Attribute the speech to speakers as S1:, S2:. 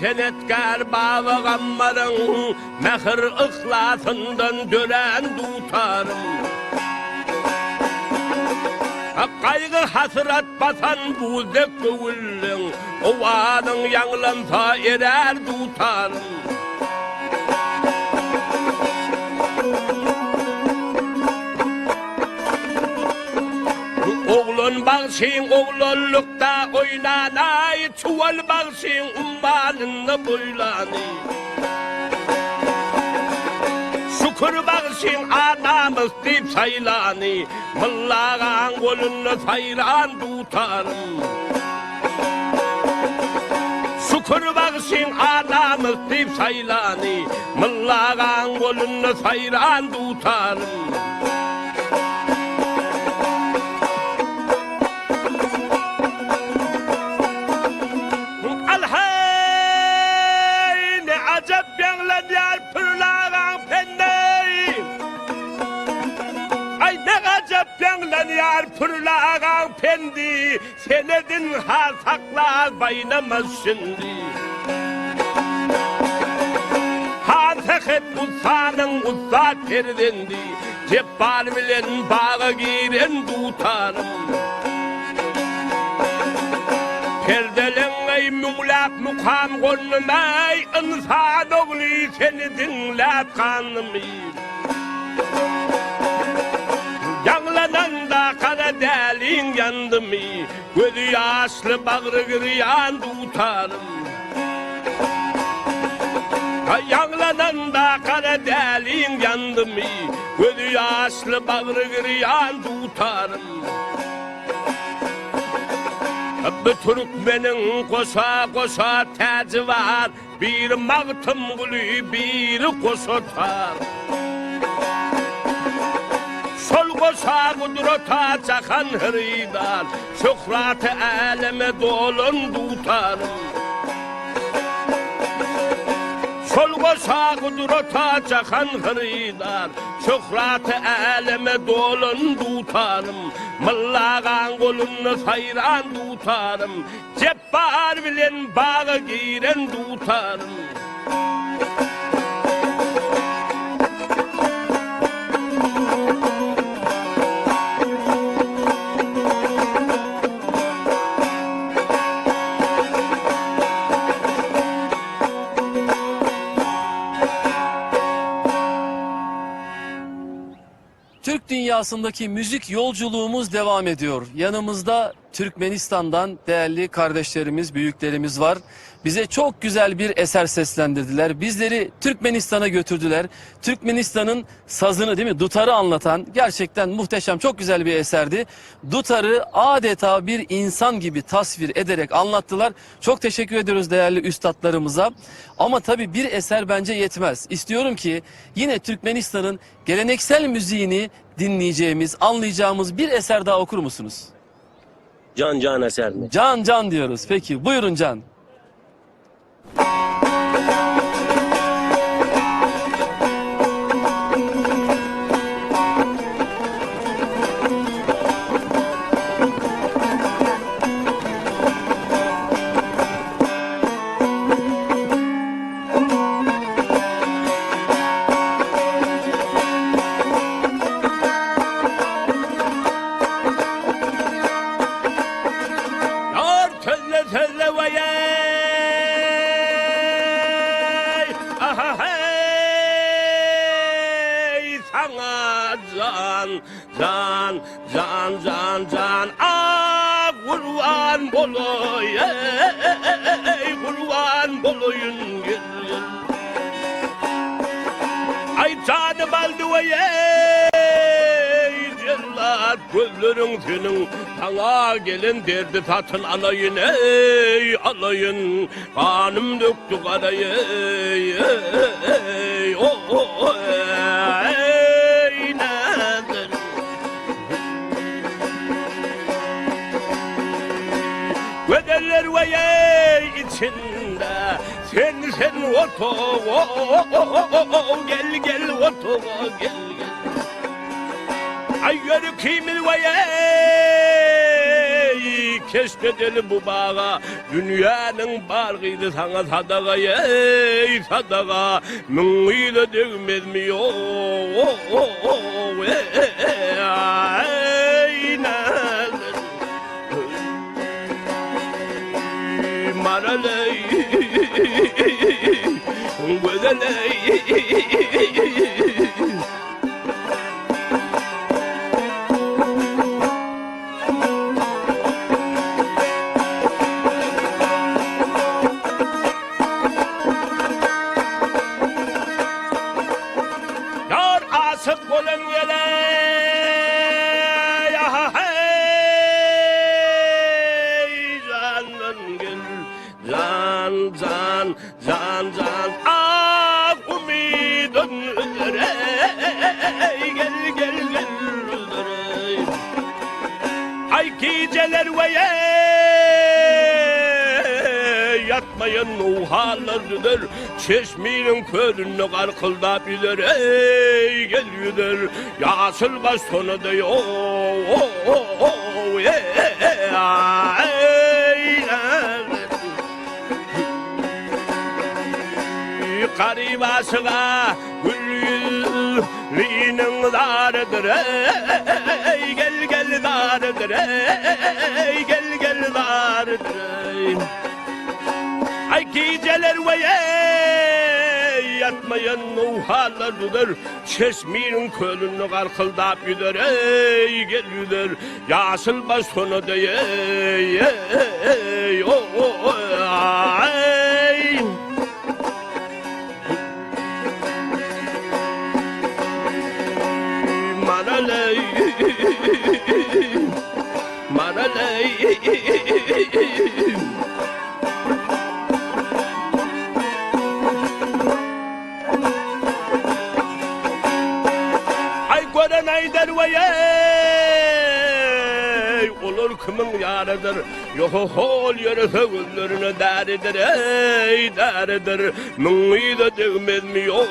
S1: senetkar baba gammarın mehir ıhlasından dölen tutarım. Kaygı hasrat basan buzdek gövüllün ovanın yanlansa erer tutarım. Oğlun bağışın oğlunlukta oynanay, çuval bağışın ummanını boylanay. Şükür bağışın anamız deyip saylanay, mıllağın golünü sayran tutarım. Şükür bağışın anamız deyip saylanay, mıllağın golünü sayran tutarım. Yar pırlağın pendi, senedin ha saklar baynamaz şimdi. Ha sekhet uzanın uzat terdendi, cebbal bilen bağa giren tutarım. Perdelen ey müğlak mukam konmay, insan oğlu seni dinlep kanımı. Yanlanan da kara delin yandı mı, gözü yaşlı bağrı gırıyan tutarım. Yanlanan da kara delin yandı mı, gözü yaşlı bağrı gırıyan tutarım. Bu Türkmenin koşa koşa tacı var, bir mağtım gülü bir koşotar. Sol koşa kudrota çakan hırıdan, şöhrat-ı aleme dolun tutarım. Sol koşa kudrota çakan hırıdan, şöhrat-ı aleme dolun tutarım. Mıllağın kolunu sayran tutarım, cebbal bilen bağı giren tutarım.
S2: Türk dünyasındaki müzik yolculuğumuz devam ediyor. Yanımızda Türkmenistan'dan değerli kardeşlerimiz, büyüklerimiz var. Bize çok güzel bir eser seslendirdiler. Bizleri Türkmenistan'a götürdüler. Türkmenistan'ın sazını, değil mi, dutarı anlatan gerçekten muhteşem, çok güzel bir eserdi. Dutarı adeta bir insan gibi tasvir ederek anlattılar. Çok teşekkür ediyoruz değerli üstadlarımıza. Ama tabii bir eser bence yetmez. İstiyorum ki yine Türkmenistan'ın geleneksel müziğini dinleyeceğimiz, anlayacağımız bir eser daha okur musunuz?
S3: Can eser mi?
S2: Can diyoruz. Peki buyurun Can.
S1: Can ah kurban boloy kurban boloyun gel. Ay canım aldı ey cellat, gözlerin senin sana gelin derdi tatın alayın ey alayın, kanım döktü karayı ey oh ey nedir. Vedeller veye içinde sen oto gel oto gel. Ay yürü kimin veye keşfedeli bu bağa. Dünyanın bargıydı sana sadaka ey sadaka. Müngiyle dövmez mi yok. Ey nazır. Maraley. Güzeley. Yar asık olun yele ya hey canım gel can can can can ah umidun üzere gel gel gel üzere ay geceler ve yatmayın o hallardır çeşmenin körünü karkıldap gider ey gel gider yasıl baş sonu da yok karibasına gül yüzlüğünün darıdır ey gel gel darıdır ey gel gel darıdır ay geceler ve yatmayan o hallardır çeşmenin kölünü karkıldap gider ey gel gider yasıl baş sonu da ey Maraley Maraley ay gören ayder ve olur kimin yarıdır yok hol yürüse gözlerine deridir ey deridir müngiyle dövmez mi yok